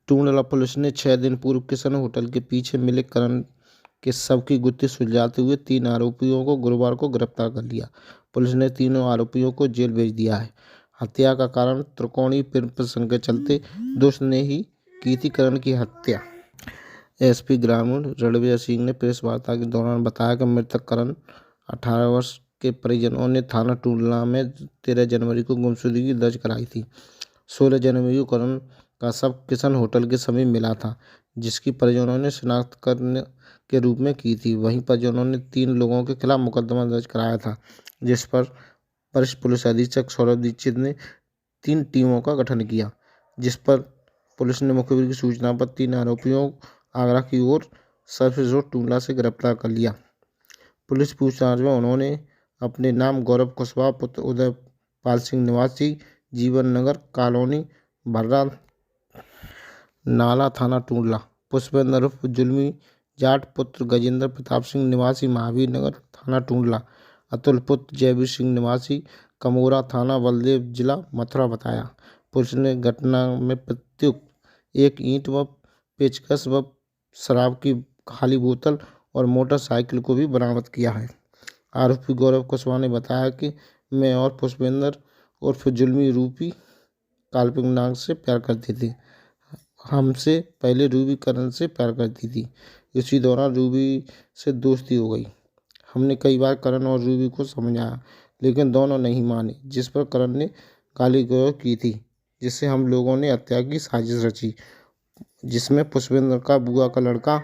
Tundla police ने 6 दिन पूर्व किशन होटल के पीछे मिले करण के शव की गुत्थी सुलझाते हुए 3 आरोपियों को गुरुवार को गिरफ्तार कर लिया। पुलिस ने तीनों आरोपियों को जेल भेज दिया है। हत्या का कारण त्रिकोणीय प्रेम प्रसंग के चलते दोस्त ने ही की थी करण की हत्या। एसपी ग्रामीण रणवीर सिंह ने प्रेस वार्ता के दौरान बताया कि मृतक करण 18 वर्ष के परिजनों ने थाना टूंडला में 13 जनवरी को गुमशुदगी दर्ज कराई थी। 16 जनवरी को करण का शव किशन होटल के समीप मिला था, जिसकी परिजनों ने शिनाख्त करने के रूप में की थी। वहीं परिजनों ने 3 लोगों के खिलाफ मुकदमा दर्ज कराया था, जिस पर वरिष्ठ पुलिस अधीक्षक सौरभ दीक्षित ने 3 टीमों का गठन किया, जिस पर पुलिस ने मुखबिर की सूचना पर 3 आरोपियों आगरा की ओर सर्फिस रोड टूंडला से गिरफ्तार कर लिया। पुलिस पूछताछ में उन्होंने अपने नाम गौरव कुशवाहा पुत्र उदय पाल सिंह निवासी जीवन नगर कॉलोनी भर्रा नाला थाना टूंडला, पुष्पेंद्र उर्फ जुल्मी जाट पुत्र गजेंद्र प्रताप सिंह निवासी महावीर नगर थाना टूंडला, अतुल पुत्र जयवीर सिंह निवासी कमोरा थाना बलदेव जिला मथुरा बताया। पुलिस ने घटना में प्रत्युक्त एक ईंट व पेचकस व शराब की खाली बोतल और मोटरसाइकिल को भी बरामद किया है। आरोपी गौरव कुशवाहा ने बताया कि मैं और पुष्पेंद्र उर्फ जुल्मी रूपी काल्पनिक नाम से प्यार करती थी। हमसे पहले रूबी करण से प्यार करती थी। इसी दौरान रूबी से दोस्ती हो गई। हमने कई बार करण और रूबी को समझाया, लेकिन दोनों नहीं माने, जिस पर करण ने गाली गलौज की थी, जिससे हम लोगों ने हत्या की साजिश रची, जिसमें पुष्पेंद्र का बुआ का लड़का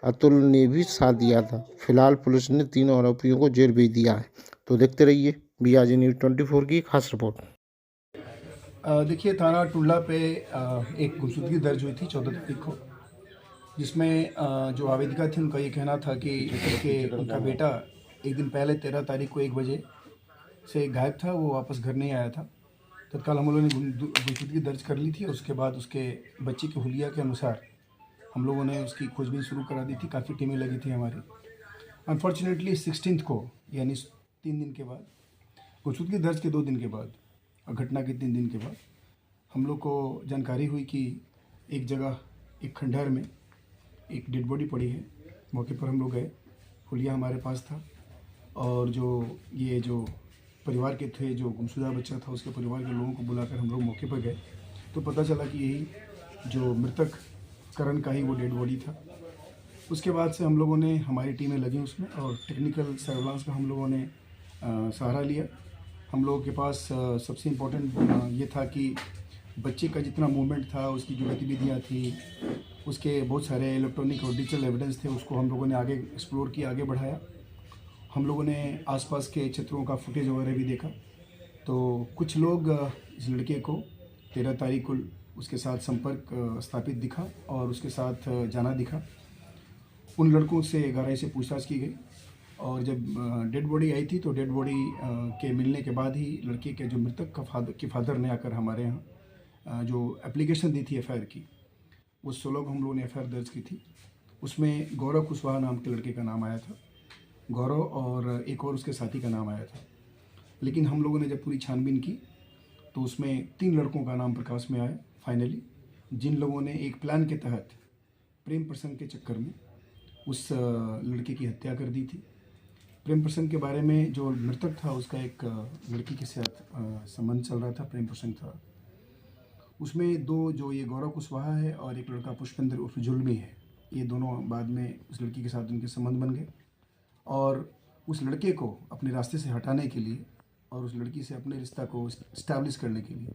अतुल ने भी साथ दिया था। फिलहाल पुलिस ने तीनों आरोपियों को जेल भेज दिया है। तो देखते रहिए BRJ न्यूज़ 24 की खास रिपोर्ट। देखिए, थाना टुंडला पे एक गुमशुदगी दर्ज हुई थी 14 तारीख को, जिसमें जो आवेदिका थी उनका ये कहना था कि उनका बेटा एक दिन पहले 13 तारीख को 1 बजे से गायब था, वो वापस घर नहीं आया था। तत्काल हम लोगों ने गुमशुदगी दर्ज कर ली थी और उसके बाद उसके बच्चे के हुलिया के अनुसार हम लोगों ने उसकी खोजबीन शुरू करा दी थी। काफ़ी टीमें लगी थी हमारी। अनफॉर्चुनेटली 16 को, यानी 3 दिन के बाद, गुमशुदगी दर्ज के 2 दिन के बाद और घटना के 3 दिन के बाद हम लोग को जानकारी हुई कि एक जगह, एक खंडहर में एक डेड बॉडी पड़ी है। मौके पर हम लोग गए, हुलिया हमारे पास था और जो परिवार के थे, जो गुमशुदा बच्चा था, उसके परिवार के लोगों को बुलाकर हम लोग मौके पर गए तो पता चला कि यही जो मृतक करण का ही वो डेड बॉडी था। उसके बाद से हम लोगों ने, हमारी टीमें लगी उसमें और टेक्निकल सर्वेलांस का हम लोगों ने सहारा लिया। हम लोगों के पास सबसे इम्पोर्टेंट ये था कि बच्चे का जितना मूवमेंट था, उसकी जो गतिविधियाँ थी, उसके बहुत सारे इलेक्ट्रॉनिक और डिजिटल एविडेंस थे, उसको हम लोगों ने आगे एक्सप्लोर किया, आगे बढ़ाया। हम लोगों ने आसपास के क्षेत्रों का फुटेज वगैरह भी देखा। तो कुछ लोग इस लड़के को 13 तारीख को उसके साथ संपर्क स्थापित दिखा और उसके साथ जाना दिखा। उन लड़कों से गहराई से पूछताछ की गई और जब डेड बॉडी आई थी तो डेड बॉडी के मिलने के बाद ही लड़के के जो मृतक का फादर ने आकर हमारे यहाँ जो एप्लीकेशन दी थी FIR की, वो 16 को हम लोगों ने FIR दर्ज की थी। उसमें गौरव कुशवाहा नाम के लड़के का नाम आया था, गौरव, और एक और उसके साथी का नाम आया था। लेकिन हम लोगों ने जब पूरी छानबीन की तो उसमें 3 लड़कों का नाम प्रकाश में आया फाइनली, जिन लोगों ने एक प्लान के तहत प्रेम प्रसंग के चक्कर में उस लड़के की हत्या कर दी थी। प्रेम प्रसंग के बारे में, जो मृतक था उसका एक लड़की के साथ संबंध चल रहा था, प्रेम प्रसंग था। उसमें 2, जो ये गौरव कुशवाहा है और एक लड़का पुष्पेंद्र उर्फ जुल्मी है, ये दोनों बाद में उस लड़की के साथ उनके संबंध बन गए और उस लड़के को अपने रास्ते से हटाने के लिए और उस लड़की से अपने रिश्ता को इस्टेब्लिश करने के लिए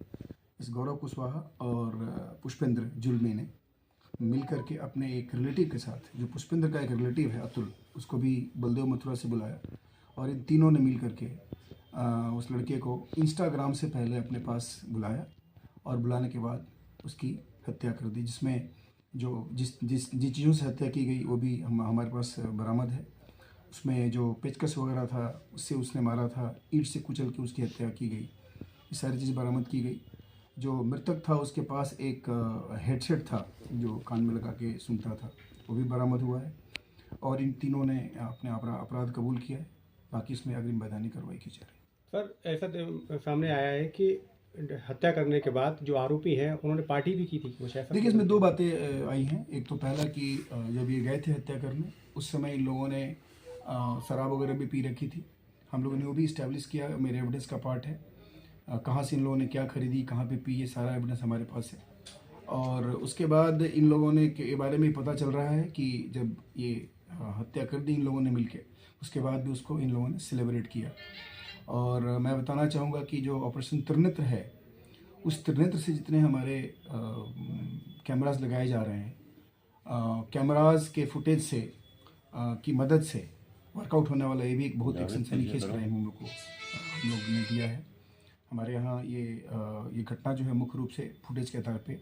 इस गौरव कुशवाहा और पुष्पेंद्र जुल्मी ने मिल करके अपने एक रिलेटिव के साथ, जो पुष्पेंद्र का एक रिलेटिव है अतुल, उसको भी बलदेव मथुरा से बुलाया और इन तीनों ने मिल करके उस लड़के को इंस्टाग्राम से पहले अपने पास बुलाया और बुलाने के बाद उसकी हत्या कर दी, जिसमें जिस चीज़ों से हत्या की गई वो भी हमारे पास बरामद है। उसमें जो पेचकस वगैरह था उससे उसने मारा था, ईंट से कुचल के उसकी हत्या की गई, ये सारी चीज़ बरामद की गई। जो मृतक था उसके पास एक हेडसेट था जो कान में लगा के सुनता था, वो भी बरामद हुआ है और इन तीनों ने अपने अपराध कबूल किया है। बाकी इसमें अग्रिम वैधानिक कार्रवाई की जा रही है। सर, ऐसा सामने आया है कि हत्या करने के बाद जो आरोपी है उन्होंने पार्टी भी की थी कुछ ऐसा? देखिए, इसमें दो बातें आई हैं। एक तो पहला कि जब ये गए थे हत्या करने, उस समय इन लोगों ने शराब वगैरह भी पी रखी थी। हम लोगों ने वो भी इस्टेब्लिश किया, मेरे एविडेंस का पार्ट है। कहाँ से इन लोगों ने क्या खरीदी, कहाँ पे पी, ये सारा एविडेंस हमारे पास है। और उसके बाद इन लोगों ने के बारे में पता चल रहा है कि जब ये हत्या कर दी इन लोगों ने मिलके, उसके बाद भी उसको इन लोगों ने सेलिब्रेट किया। और मैं बताना चाहूँगा कि जो ऑपरेशन त्रिनेत्र है, उस त्रिनेत्र से जितने हमारे कैमरास लगाए जा रहे हैं, कैमरास के फुटेज से की मदद से वर्कआउट होने वाला ये भी एक बहुत एक सनसनीखेज क्राइम हम लोग ने दिया है। हमारे यहाँ ये घटना जो है मुख्य रूप से फुटेज के आधार पे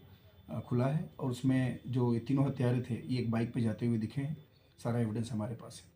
खुला है, और उसमें जो ये तीनों हत्यारे थे ये एक बाइक पे जाते हुए दिखे हैं। सारा एविडेंस हमारे पास है।